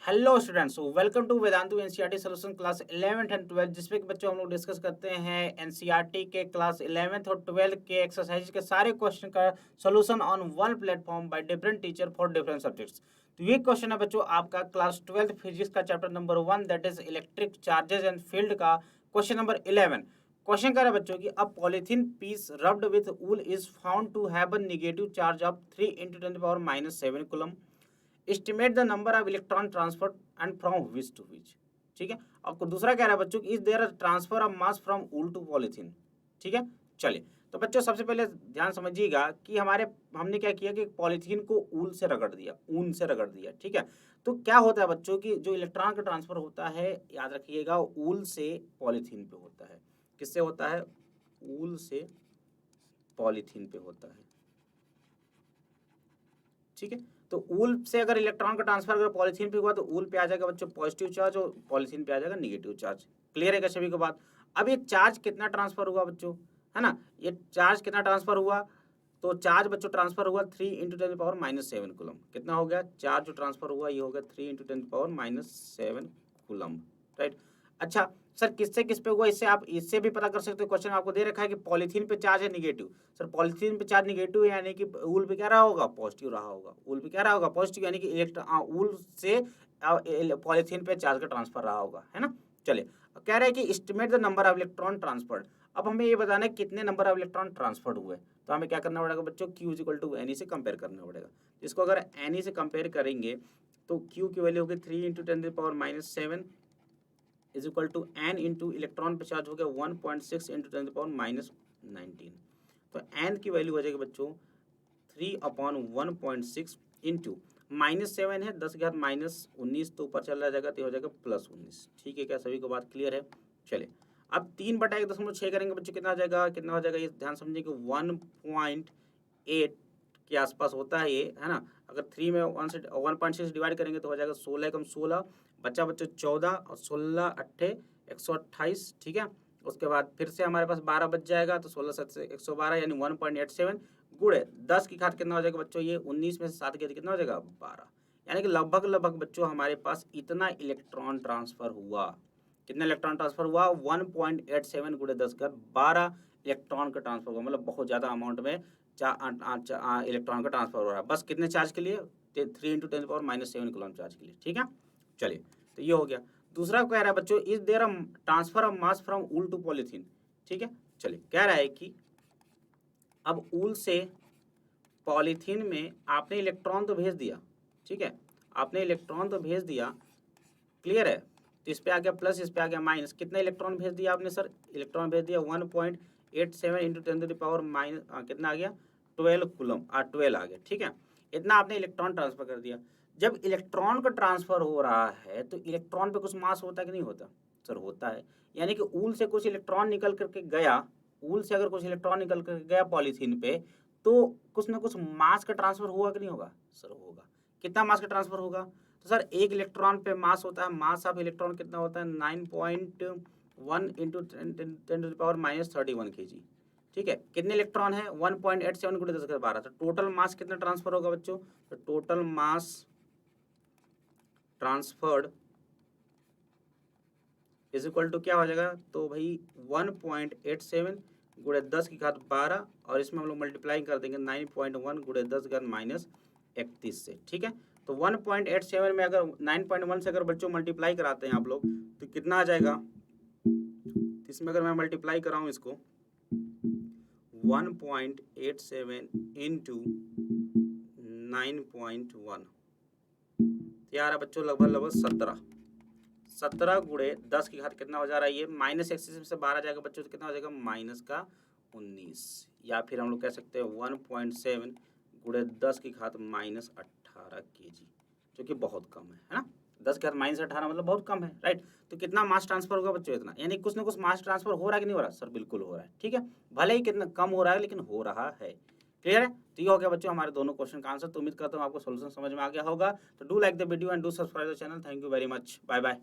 Hello students, welcome to Vedantu NCERT solution class 11th and 12th, जिसमें कि बच्चों हम लोग डिस्कस करते हैं एनसीईआरटी के क्लास 11th और 12th के एक्सरसाइज के सारे क्वेश्चन का solution on one platform by different teacher for different subjects. तो ये क्वेश्चन है बच्चों आपका क्लास 12th फिजिक्स का chapter number 1 that is electric charges and field का क्वेश्चन नंबर 11। क्वेश्चन कर रहा है बच्चों की a polythene piece rubbed with wool is found to have a negative charge of 3 × 10⁻⁷ coulomb. Estimate the number of electron transferred from which to which. ठीक है, आपको दूसरा कह रहा है बच्चों की is there transfer of mass from wool to polythene. ठीक है, चलिए तो बच्चों सबसे पहले ध्यान समझिएगा कि हमने क्या किया कि पॉलीथीन को ऊन से रगड़ दिया। ठीक है, तो क्या होता है बच्चों की जो इलेक्ट्रॉन का ट्रांसफर होता है, याद रखिएगा ऊल से पॉलीथीन पे होता है। किससे होता है? ऊल से पॉलीथीन पे होता है। ठीक है, तो ऊल से अगर इलेक्ट्रॉन का ट्रांसफर अगर पॉलीथीन पे हुआ तो ऊल पे आ जाएगा बच्चों पॉजिटिव चार्ज और पॉलीथीन पे आ जाएगा नेगेटिव चार्ज। क्लियर है क्या सभी को बात? अब ये चार्ज कितना ट्रांसफर हुआ बच्चों, है ना? ये चार्ज कितना ट्रांसफर हुआ? तो चार्ज बच्चों ट्रांसफर हुआ 3 × 10⁻⁷ कूलम। कितना हो गया चार्ज जो ट्रांसफर हुआ? ये हो गया 3 × 10⁻⁷ कूलम। राइट। अच्छा सर किससे किस पे हुआ, इससे भी पता कर सकते हो। क्वेश्चन आपको दे रखा है कि पॉलीथीन पे चार्ज है निगेटिव। सर पॉलीथीन पे चार्ज निगेटिव है यानी कि ऊल पे क्या रहा होगा? पॉजिटिव रहा होगा। ऊल पे क्या रहा होगा? पॉजिटिव, यानी कि ऊल से पॉलीथीन पे चार्ज का ट्रांसफर रहा होगा, है ना? चलिए कह रहा है कि estimate the number of electron transferred. अब हमें ये बताना है कितने नंबर ऑफ इलेक्ट्रॉन ट्रांसफर्ड हुए। तो हमें क्या करना पड़ेगा बच्चों? Q = NE से कंपेयर करना पड़ेगा। इसको अगर NE से कंपेयर करेंगे तो Q की वैल्यू होगी 3 × 10⁻⁷ is equal to n into electron पे चार्ज हो गया 1.6 × 10⁻⁻19। तो n की वैल्यू हो जाएगी बच्चों 3/1.6 इंटू -7 है 10⁻−19, तो ऊपर चला जाएगा तो हो जाएगा +19। ठीक है क्या सभी को बात क्लियर है? चलिए अब 3/1.6 करेंगे बच्चों कितना हो जाएगा ये ध्यान समझिए कि 1.8 के आसपास होता है ये, है ना? अगर 3 में 1.6 डिवाइड करेंगे तो हो जाएगा 16 कम 16 बच्चा बच्चों 14 और 16 अट्ठे 128। ठीक है, उसके बाद फिर से हमारे पास 12 बच जाएगा तो 16 7 से 112 यानी 1.87 गुणे 10 की घात कितना हो जाएगा बच्चों? ये 19 में से 7 गया तो कितना हो जाएगा? 12। यानी कि लगभग बच्चों हमारे पास इतना इलेक्ट्रॉन ट्रांसफर हुआ। कितना इलेक्ट्रॉन ट्रांसफर हुआ? 1.87 गुणे 10 का 12 इलेक्ट्रॉन का ट्रांसफर हुआ। मतलब बहुत ज़्यादा अमाउंट में इलेक्ट्रॉन का ट्रांसफर हो रहा है। बस कितने चार्ज के लिए? 3 × 10⁻⁷ कूलम चार्ज के लिए। ठीक है, चलिए तो ये हो गया। दूसरा कह रहा है बच्चों is there transfer of mass from wool to polythene. ठीक है, चलिए कह रहा है कि अब वूल से पॉलीथीन में आपने इलेक्ट्रॉन तो भेज दिया। ठीक है, आपने इलेक्ट्रॉन तो भेज दिया, क्लियर है? तो इस पे आ गया प्लस, इस पे आ गया माइनस। कितना इलेक्ट्रॉन भेज दिया आपने? सर इलेक्ट्रॉन भेज दिया 1.87 × 10⁻⁻, कितना आ गया? 12 कूलम 12 आ गया। ठीक है, इतना आपने इलेक्ट्रॉन ट्रांसफर कर दिया। जब इलेक्ट्रॉन का ट्रांसफर हो रहा है तो इलेक्ट्रॉन पे कुछ मास होता है कि नहीं होता? सर होता है। यानी कि ऊल से कुछ इलेक्ट्रॉन निकल करके गया, ऊल से अगर कुछ इलेक्ट्रॉन निकल करके गया पॉलीथीन पे तो कुछ ना कुछ मास का ट्रांसफर हुआ कि नहीं होगा? सर होगा। कितना मास का ट्रांसफर होगा? तो सर एक इलेक्ट्रॉन पे मास होता है, मास ऑफ इलेक्ट्रॉन कितना होता है? 9.1 इंटू 10⁻31 kg। ठीक है, कितने इलेक्ट्रॉन है? 1.87 × 10⁻12। तो टोटल मास कितना ट्रांसफर होगा बच्चों? तो total mass transferred is equal to क्या हो जाएगा? तो भाई 1.87 गुणे 10 की घात 12 और इसमें हम लोग मल्टीप्लाई कर देंगे 9.1 गुणे 10 की घात -31 से। ठीक है, तो 1.87 में अगर 9.1 से अगर बच्चों मल्टीप्लाई कराते हैं आप लोग तो कितना आ जाएगा? इसमें अगर मैं मल्टीप्लाई कराऊं इसको 1.87 इंटू 9.1 यार बच्चों लगभग 17 गुणे 10 की घात कितना हो जा रहा है? ये -31 से 12 जाएगा बच्चों तो कितना हो जाएगा? -19। या फिर हम लोग कह सकते हैं 1.7 गुणे 10 की घात -18 kg, जो कि बहुत कम है ना? 10 की घात -18 मतलब बहुत कम है, राइट? तो कितना मास ट्रांसफर होगा बच्चों? इतना। यानी कुछ ना कुछ मास ट्रांसफर हो रहा है कि नहीं हो रहा? सर बिल्कुल हो रहा है। ठीक है, भले ही कितना कम हो रहा है लेकिन हो रहा है। क्लियर है? तो ये हो गया बच्चों हमारे दोनों क्वेश्चन का आंसर। तो उम्मीद करता हूँ आपको सोल्यूशन समझ में आ गया होगा। तो do like the video and do subscribe the channel. Thank you very much, bye bye.